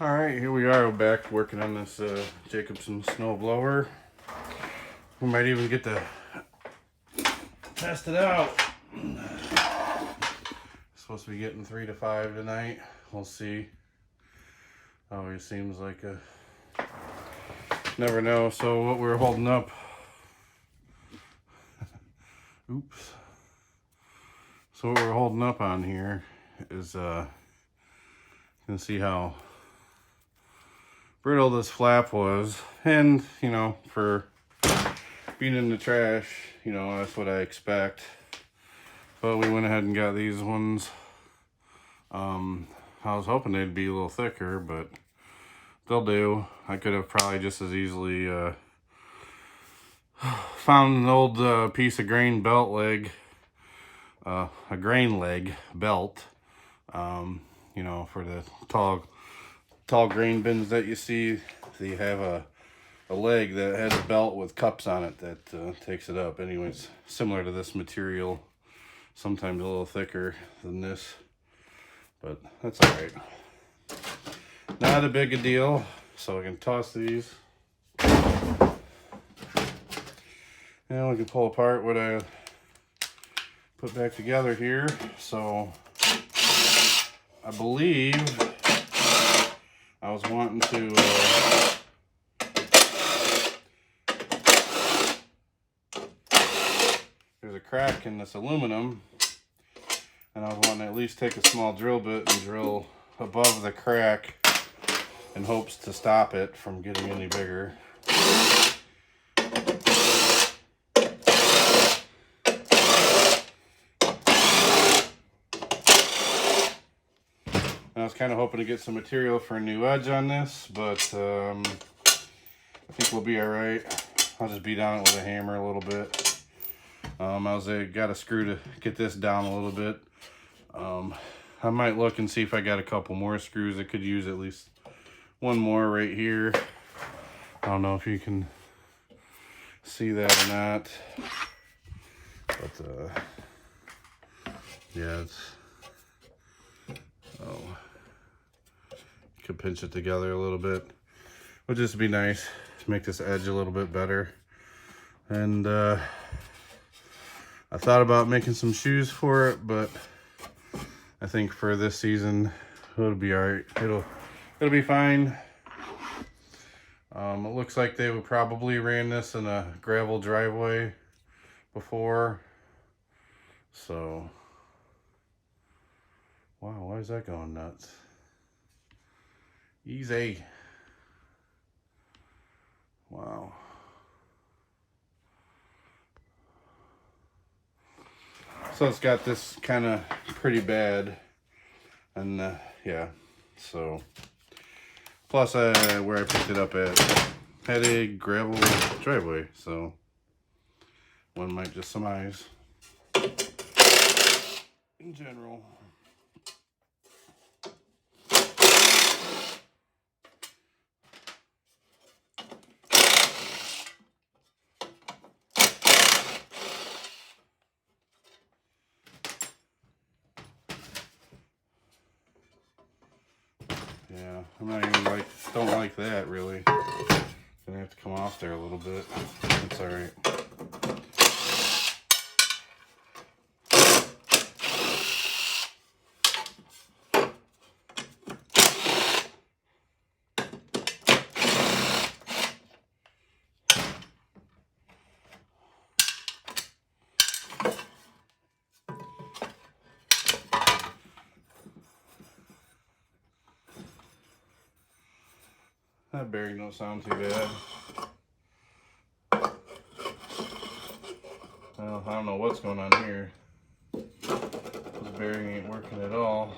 All right, here we are back working on this Jacobsen snow blower. We might even get to test it out. Supposed to be getting 3 to 5 tonight. We'll see. Always seems like a never know. So what we're holding up. Oops. So what we're holding up on here is you can see how brittle this flap was, and you know, for being in the trash, you know, that's what I expect. But we went ahead and got these ones. I was hoping they'd be a little thicker, but they'll do. I could have probably just as easily found an old piece of grain belt leg, a grain leg belt, you know, for the tall grain bins that you see. They have a leg that has a belt with cups on it that takes it up. Anyways, similar to this material, sometimes a little thicker than this, but that's all right. Not a big a deal. So I can toss these, and we can pull apart what I put back together here. So I believe I was wanting to there's a crack in this aluminum, and I was wanting to at least take a small drill bit and drill above the crack in hopes to stop it from getting any bigger. I was kind of hoping to get some material for a new edge on this, but I think we'll be all right. I'll just beat on it with a hammer a little bit. I got a screw to get this down a little bit. I might look and see if I got a couple more screws. I could use at least one more right here. I don't know if you can see that or not, but yeah, could pinch it together a little bit. Would just be nice to make this edge a little bit better. And I thought about making some shoes for it, but I think for this season it'll be all right. It'll be fine. It looks like they would probably ran this in a gravel driveway before. So, wow, why is that going nuts? Easy. Wow. So it's got this kind of pretty bad, and yeah, so plus where I picked it up at had a gravel driveway, so one might just surmise in general. Yeah, I'm not even don't like that really. Gonna have to come off there a little bit. That's all right. That bearing don't sound too bad. Well, I don't know what's going on here. This bearing ain't working at all.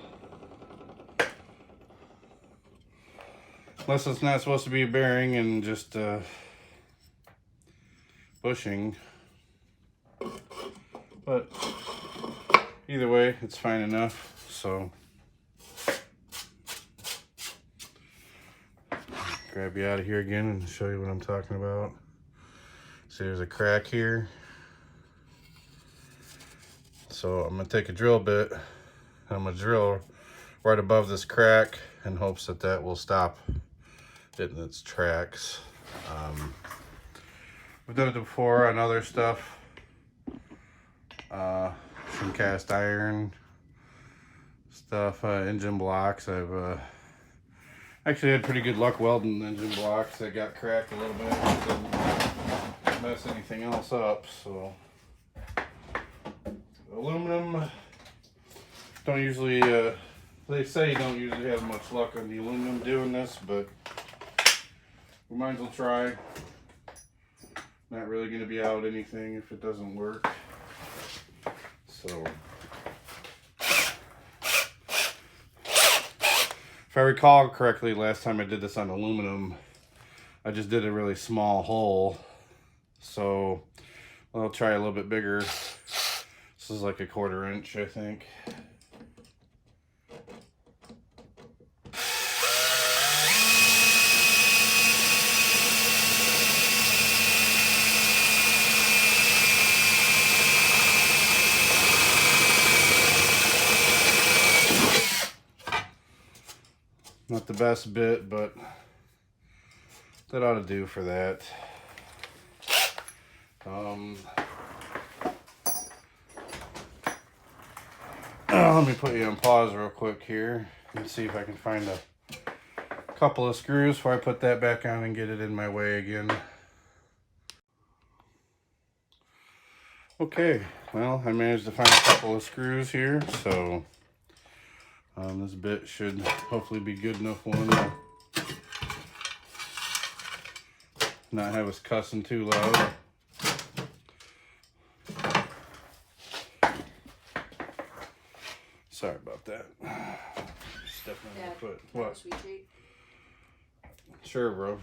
Unless it's not supposed to be a bearing and just bushing. But either way, it's fine enough. So grab you out of here again and show you what I'm talking about. See, there's a crack here. So I'm gonna take a drill bit, and I'm gonna drill right above this crack in hopes that that will stop it in its tracks. We've done it before on other stuff, some cast iron stuff, engine blocks. I've actually had pretty good luck welding engine blocks that got cracked a little bit. It didn't mess anything else up. So aluminum, don't usually, they say you don't usually have much luck on the aluminum doing this, but we might as well try. Not really going to be out anything if it doesn't work. So if I recall correctly, last time I did this on aluminum, I just did a really small hole. So I'll try a little bit bigger. This is like a 1/4 inch, I think. Not the best bit, but that ought to do for that. Let me put you on pause real quick here and see if I can find a couple of screws before I put that back on and get it in my way again. Okay, well, I managed to find a couple of screws here, so this bit should hopefully be good enough one to not have us cussing too loud. Sorry about that. Stepping on my foot. What? Sweet treat. Sure, bro.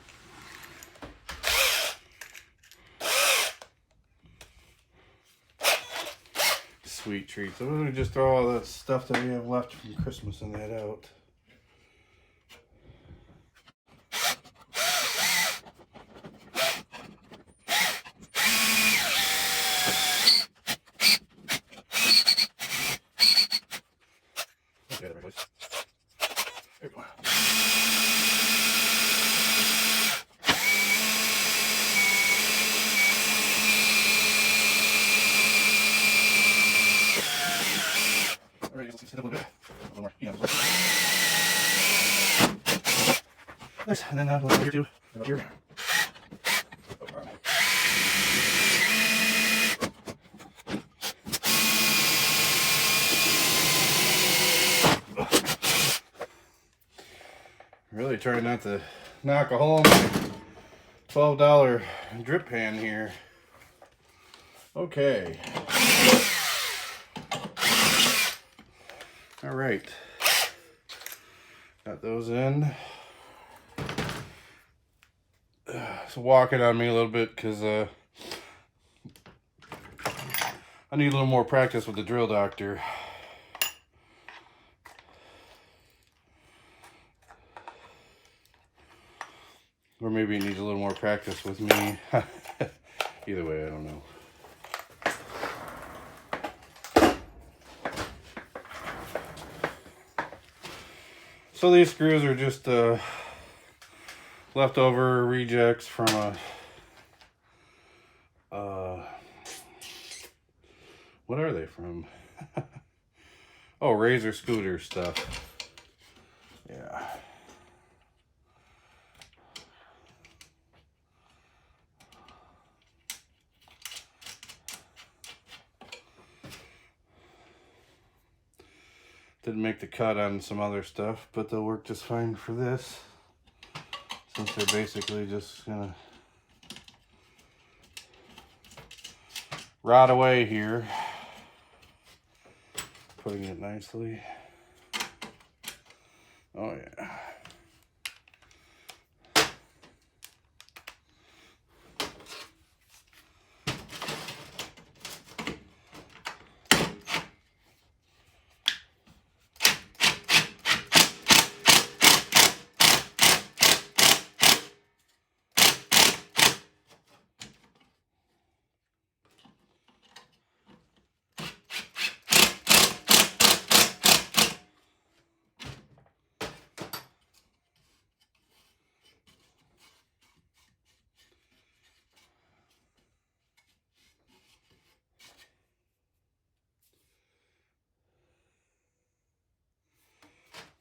Sweet treats. I'm gonna just throw all the stuff that we have left from Christmas and that out. Okay, there we go. Alright, let's hit a little bit. A little more. Yeah. Nice. And then a little here too. About here. Really trying not to knock a hole in my $12 drip pan here. Okay. All right. Got those in. It's walking on me a little bit because I need a little more practice with the drill doctor. Or maybe it needs a little more practice with me. Either way, I don't know. So these screws are just leftover rejects from what are they from? Oh, Razor scooter stuff. Yeah. Didn't make the cut on some other stuff, but they'll work just fine for this, since they're basically just gonna rot away here. Putting it nicely. Oh yeah.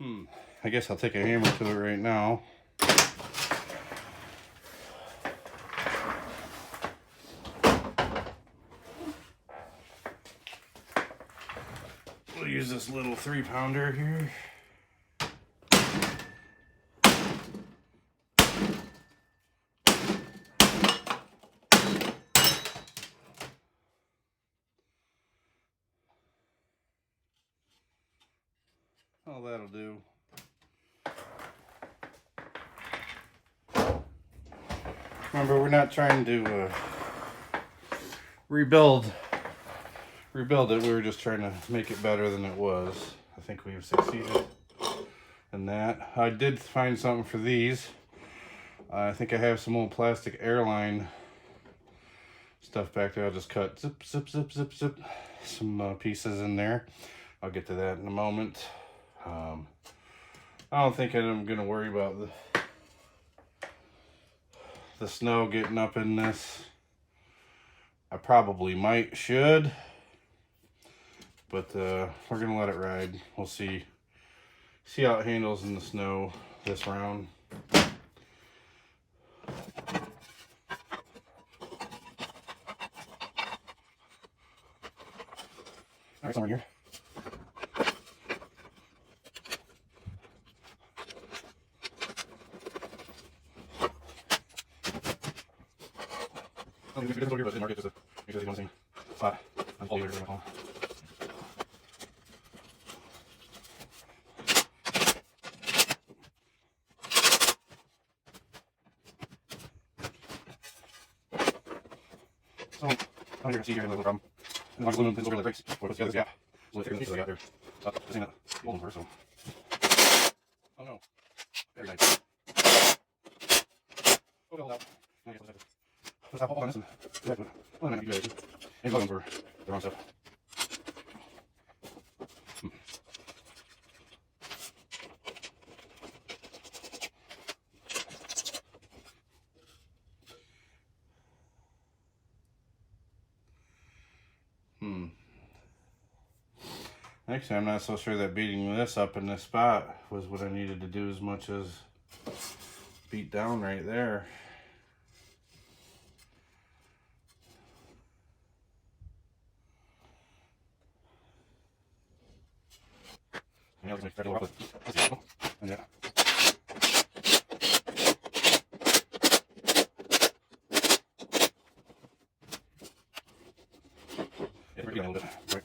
I guess I'll take a hammer to it right now. We'll use this little 3-pounder here. Oh, that'll do. Remember, we're not trying to rebuild it. We were just trying to make it better than it was. I think we've succeeded in that. I did find something for these. I think I have some old plastic airline stuff back there. I'll just cut zip, zip, zip, zip, zip some pieces in there. I'll get to that in a moment. I don't think I'm gonna worry about the snow getting up in this. I probably should, but we're gonna let it ride. We'll see how it handles in the snow this round. All right, somewhere here. Oh, it's over here, but it didn't mark it because it's on the same spot. I'm all here. So, I don't even see here a little problem. As long as aluminum is over the brakes, or puts together this gap. So let's figure the pieces I got there. This ain't a golden one, so. Oh no. Very nice. Oh, well, out. I guess let's stop all on this and well, I might not be good actually. Maybe looking for the wrong stuff. Actually, I'm not so sure that beating this up in this spot was what I needed to do as much as beat down right there. Yeah, let's make it a little bit. And yeah. Yeah, we're getting a little bit, right?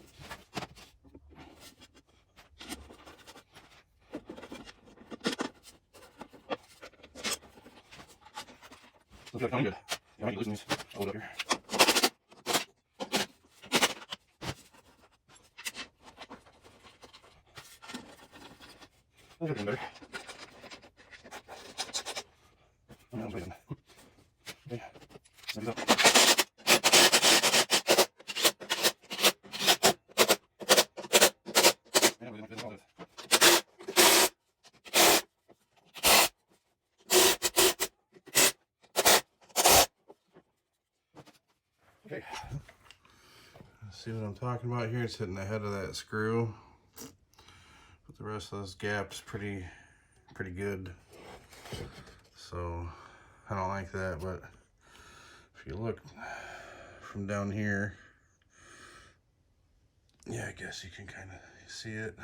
Looks like coming good. Yeah, I might be losing these a little bit here. That's looking better. Oh, that was right. Okay, snap it up. Yeah, we didn't all this. Okay. Let's see what I'm talking about here. It's hitting the head of that screw. But the rest of those gaps pretty good. So I don't like that, but if you look from down here, yeah, I guess you can kind of see it.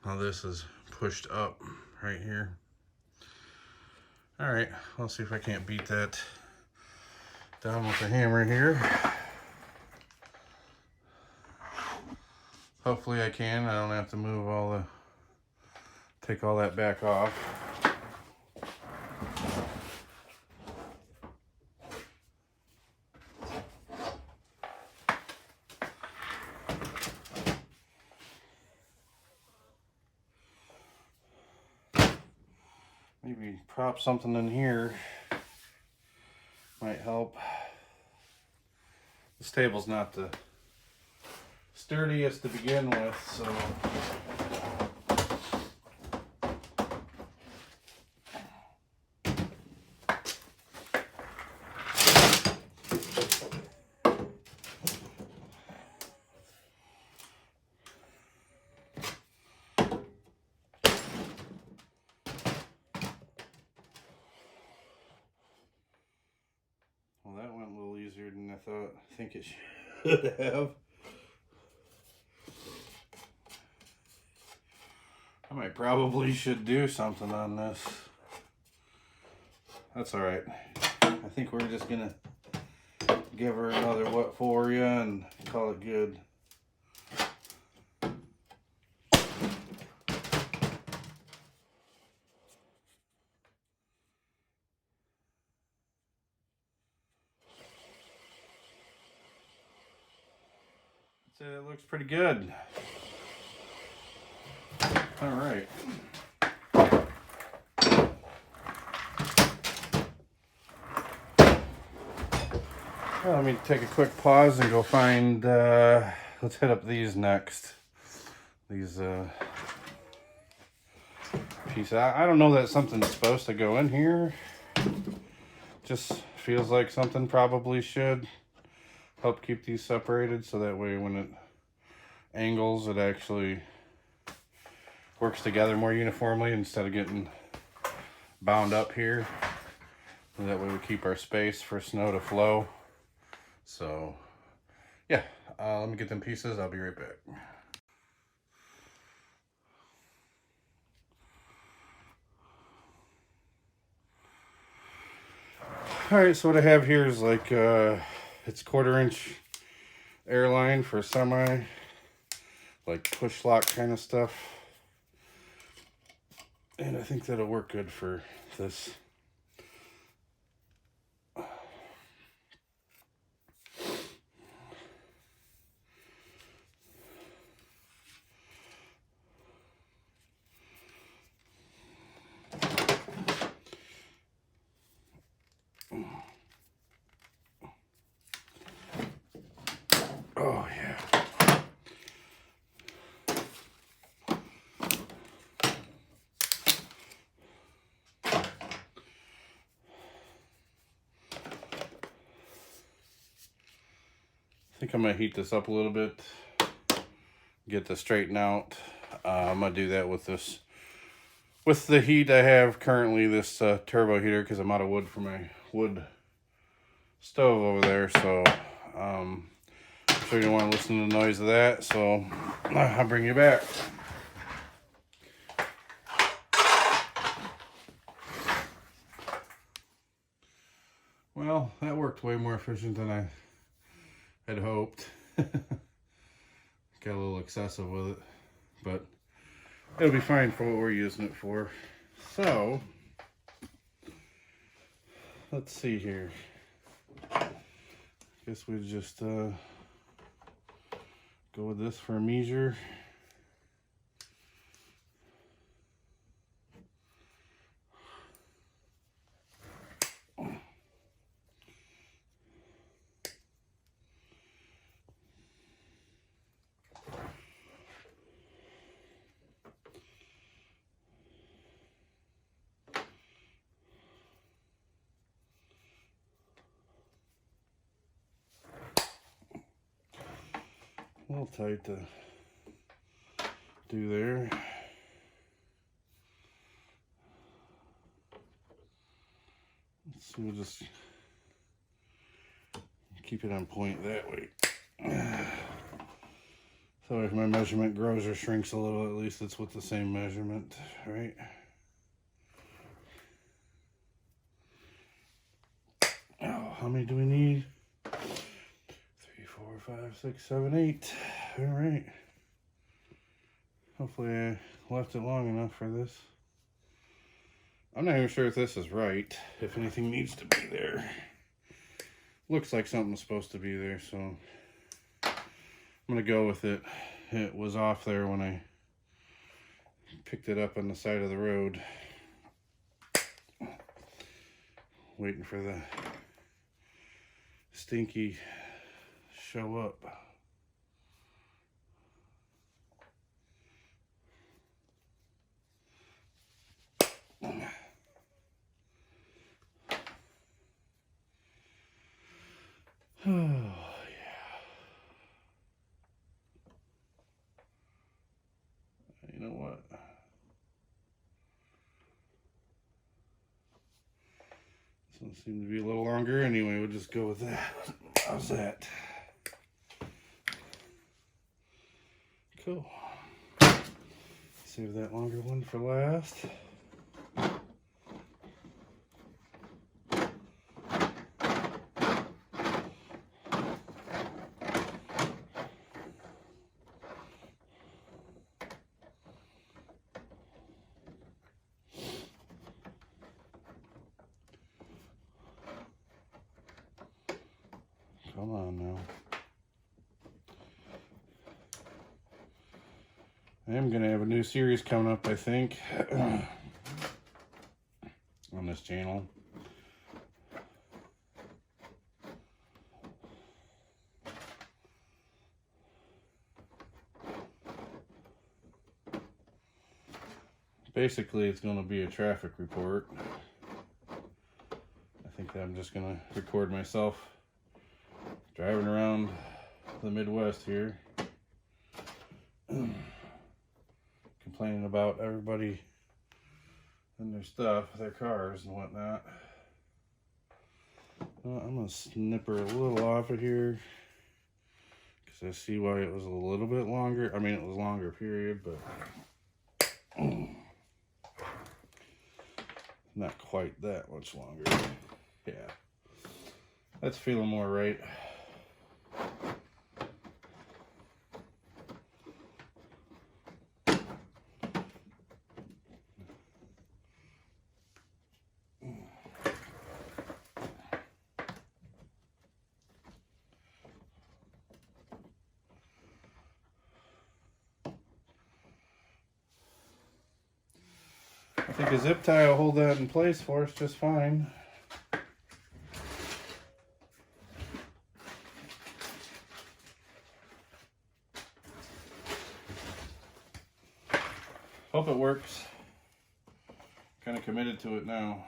Now this is pushed up right here. All right, let's see if I can't beat that down with the hammer here. Hopefully I can. I don't have to move take all that back off. Maybe prop something in here might help. This table's not the sturdiest to begin with, so easier than I think it should have. I probably should do something on this. That's all right. I think we're just gonna give her another what for you and call it good. I'd say that looks pretty good. All right. Well, let me take a quick pause and go find, let's hit up these next. These pieces. I don't know that something's supposed to go in here. Just feels like something probably should help keep these separated, so that way when it angles, it actually works together more uniformly instead of getting bound up here. And that way we keep our space for snow to flow. So yeah, let me get them pieces. I'll be right back. All right, so what I have here is like it's 1/4 inch airline for semi, like push lock kind of stuff, and I think that'll work good for this. Oh yeah. I think I'm gonna heat this up a little bit, get this straightened out. I'm gonna do that with this, with the heat I have currently, this turbo heater, because I'm out of wood for my wood stove over there. So I'm sure you don't want to listen to the noise of that, so I'll bring you back. Well, that worked way more efficient than I had hoped. Got a little excessive with it, but it'll be fine for what we're using it for. So let's see here. Guess we just go with this for a measure. A little tight to do there. So we'll just keep it on point that way. So if my measurement grows or shrinks a little, at least it's with the same measurement, right? Oh, how many do we need? 3, 4, 5, 6, 7, 8. All right. Hopefully I left it long enough for this. I'm not even sure if this is right, if anything needs to be there. Looks like something's supposed to be there, so I'm gonna go with it. It was off there when I picked it up on the side of the road. Waiting for the stinky show up. Oh, yeah. You know what? So it seemed to be a little longer anyway. We'll just go with that. How's that? Cool. Save that longer one for last. Come on now. I am going to have a new series coming up, I think, on this channel. Basically, it's going to be a traffic report. I think that I'm just going to record myself driving around the Midwest here. Complaining about everybody and their stuff, their cars and whatnot. Well, I'm going to snip her a little off of here because I see why it was a little bit longer. I mean, it was longer period, but not quite that much longer. Yeah, that's feeling more right. I think a zip tie will hold that in place for us just fine. Hope it works. Kind of committed to it now.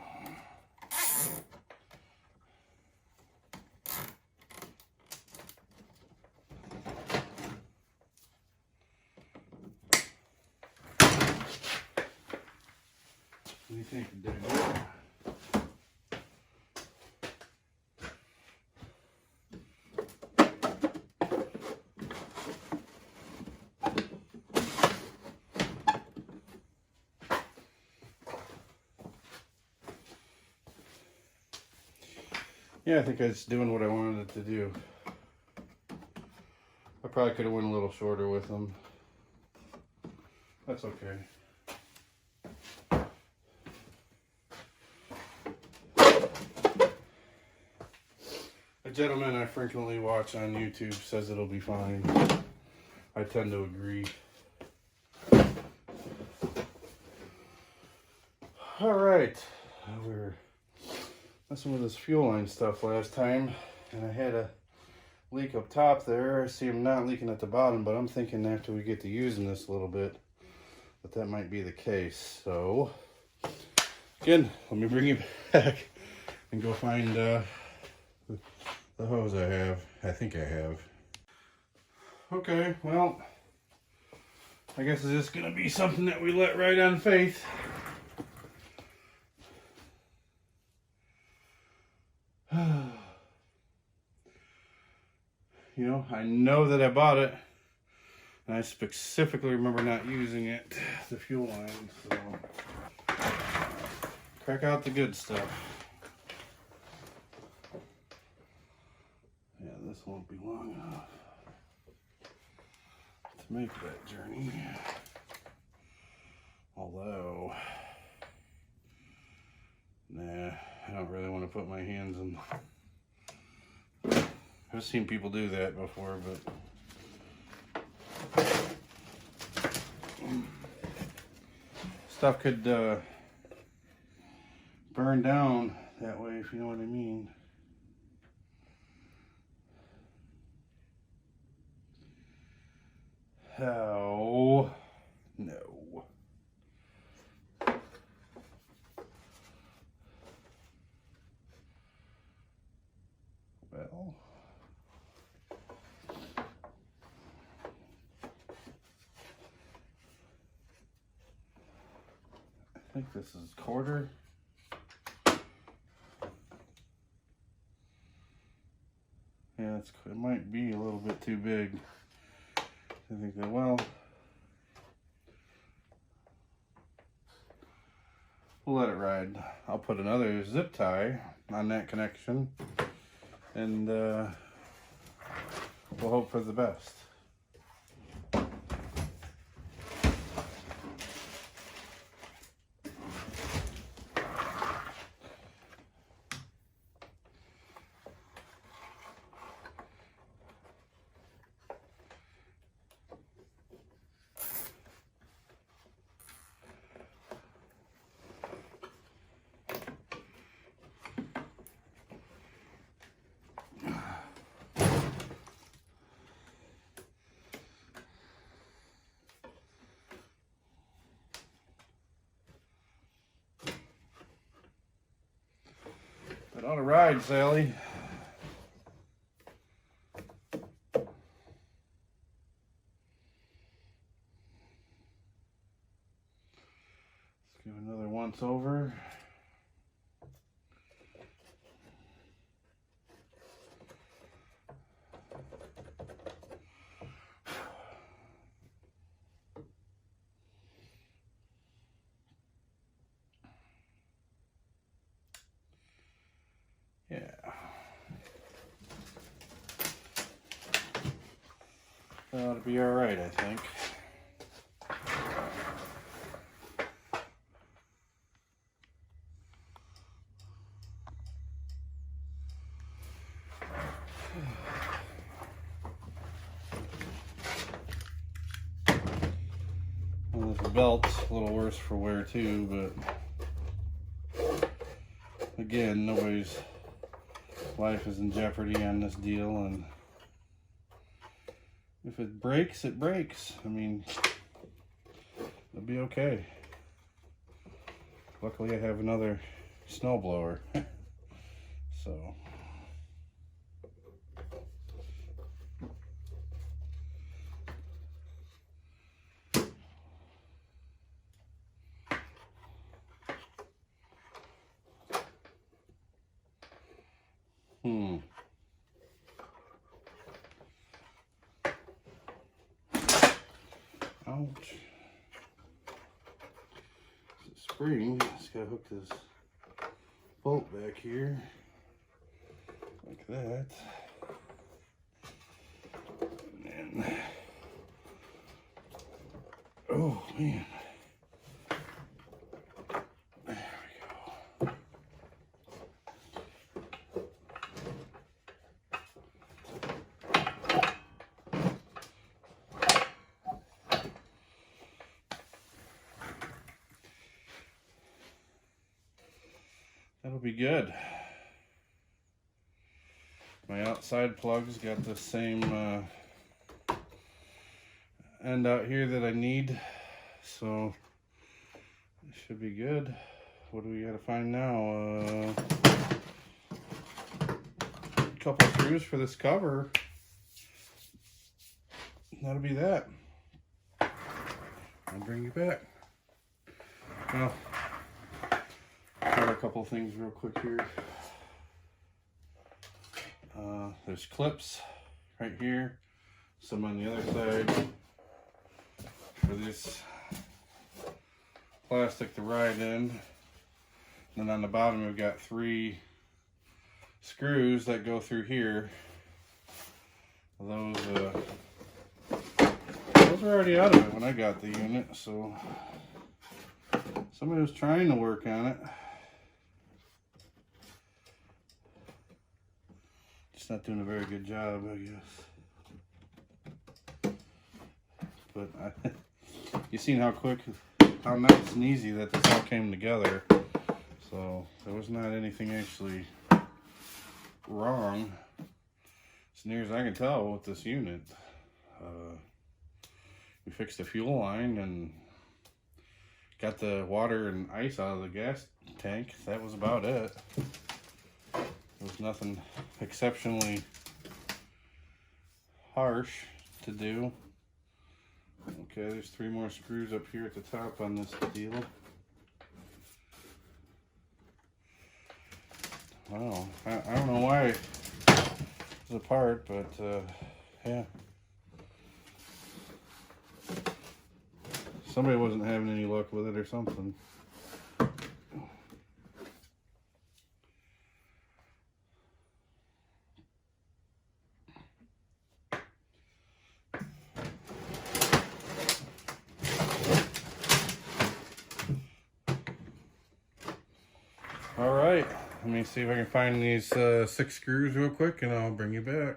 What do you think, David? Yeah, I think it's doing what I wanted it to do. I probably could have went a little shorter with them. That's okay. A gentleman I frequently watch on YouTube says it'll be fine. I tend to agree. Alright, we were messing with this fuel line stuff last time, and I had a leak up top there. I see them not leaking at the bottom, but I'm thinking after we get to using this a little bit that might be the case. So again, let me bring you back and go find the hose I have. I think I have. Okay, well, I guess it's just gonna be something that we let ride on faith. You know, I know that I bought it, and I specifically remember not using it, the fuel line, so crack out the good stuff. Yeah, this won't be long enough to make that journey. Although, nah, I don't really want to put my hands in. I've seen people do that before, but stuff could burn down that way, if you know what I mean. How? No. Well. I think this is quarter. it might be a little bit too big. I think that, well, we'll let it ride. I'll put another zip tie on that connection, and we'll hope for the best. It ought to ride, Sally. Let's give another once over. Yeah. That ought to be all right, I think. Well, this belt's a little worse for wear too, but again, nobody's life is in jeopardy on this deal, and if it breaks, it breaks. I mean, it'll be okay. Luckily, I have another snowblower, so. Ouch. It's a spring. Just gotta hook this bolt back here. Like that. And then, oh man. There we go. That'll be good. My outside plugs got the same end out here that I need, so it should be good. What do we gotta find now? A couple screws for this cover. That'll be that. I'll bring you back. Well, a couple things real quick here. There's clips right here, some on the other side for this plastic to ride in. And then on the bottom we've got 3 screws that go through here. Those were already out of it when I got the unit, so somebody was trying to work on it. Just not doing a very good job, I guess. But you seen how quick, how nice and easy that this all came together. So there was not anything actually wrong, as near as I can tell, with this unit. We fixed the fuel line and got the water and ice out of the gas tank. That was about it. There was nothing exceptionally harsh to do. Okay, there's 3 more screws up here at the top on this deal. Wow, I don't know why pieces apart, but yeah. Somebody wasn't having any luck with it or something. All right, let me see if I can find these 6 screws real quick and I'll bring you back.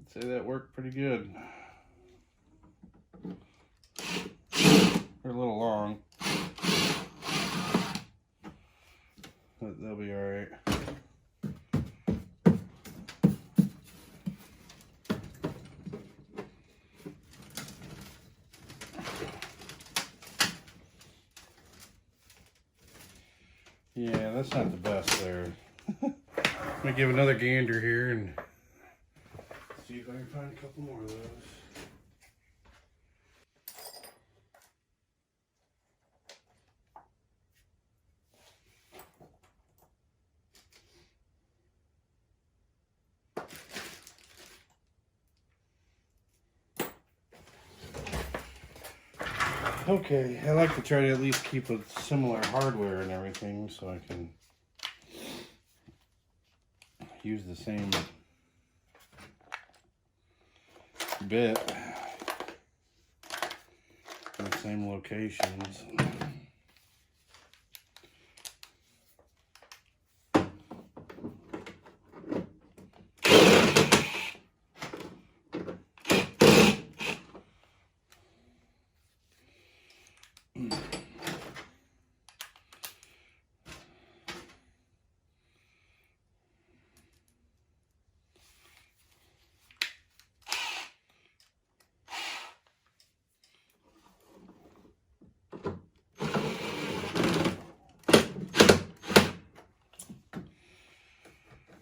I'd say that worked pretty good. They're a little long, but they'll be all right. Yeah, that's not the best there. Let me give another gander here and see if I can find a couple more of those. Okay, I like to try to at least keep with similar hardware and everything so I can use the same bit in the same locations.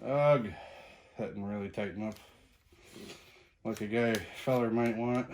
Ugh, that didn't really tighten up like a feller might want.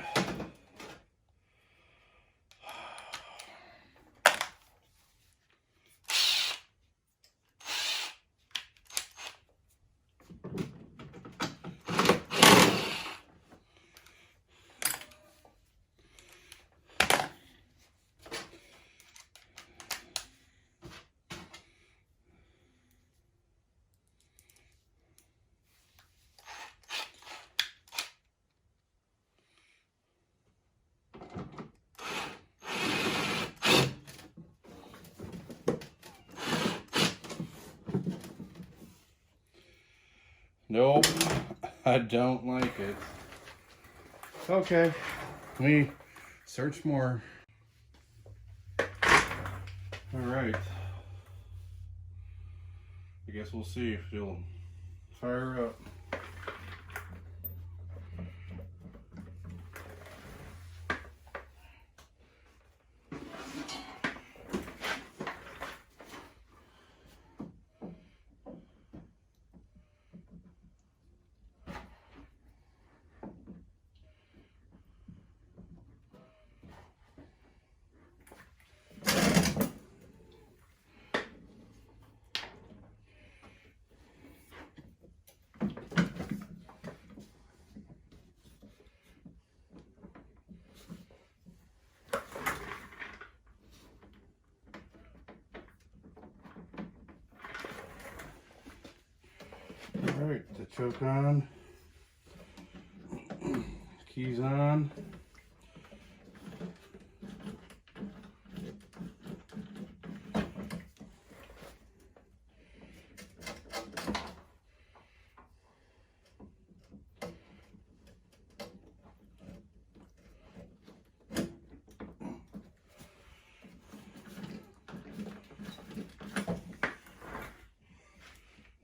Nope, I don't like it. Okay, let me search more. All right. I guess we'll see if you'll fire up. All right, the choke on, keys on.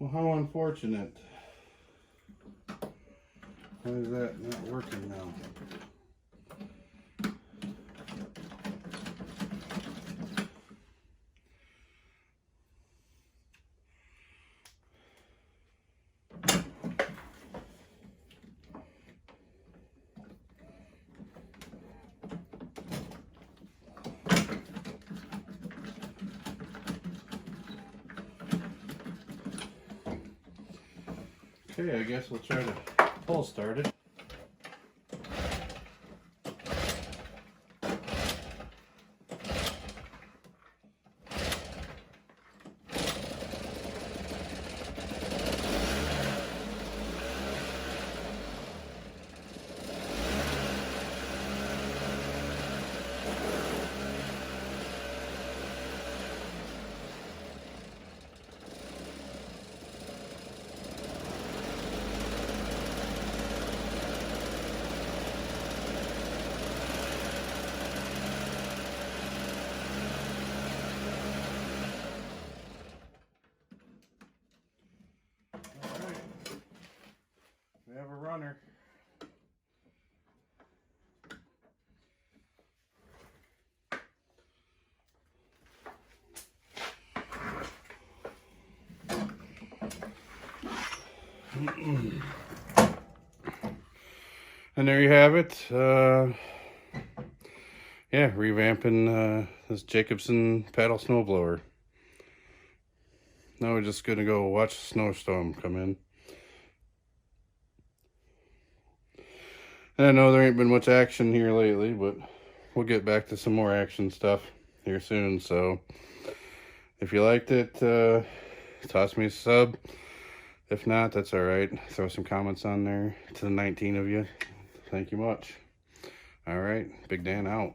Well, how unfortunate. Why is that not working now? Okay, I guess we'll try to pull started. We have a runner. And there you have it. Yeah, revamping this Jacobsen paddle snowblower. Now we're just gonna go watch the snowstorm come in. And I know there ain't been much action here lately, but we'll get back to some more action stuff here soon. So if you liked it, toss me a sub. If not, that's all right. Throw some comments on there to the 19 of you. Thank you much. All right, Big Dan out.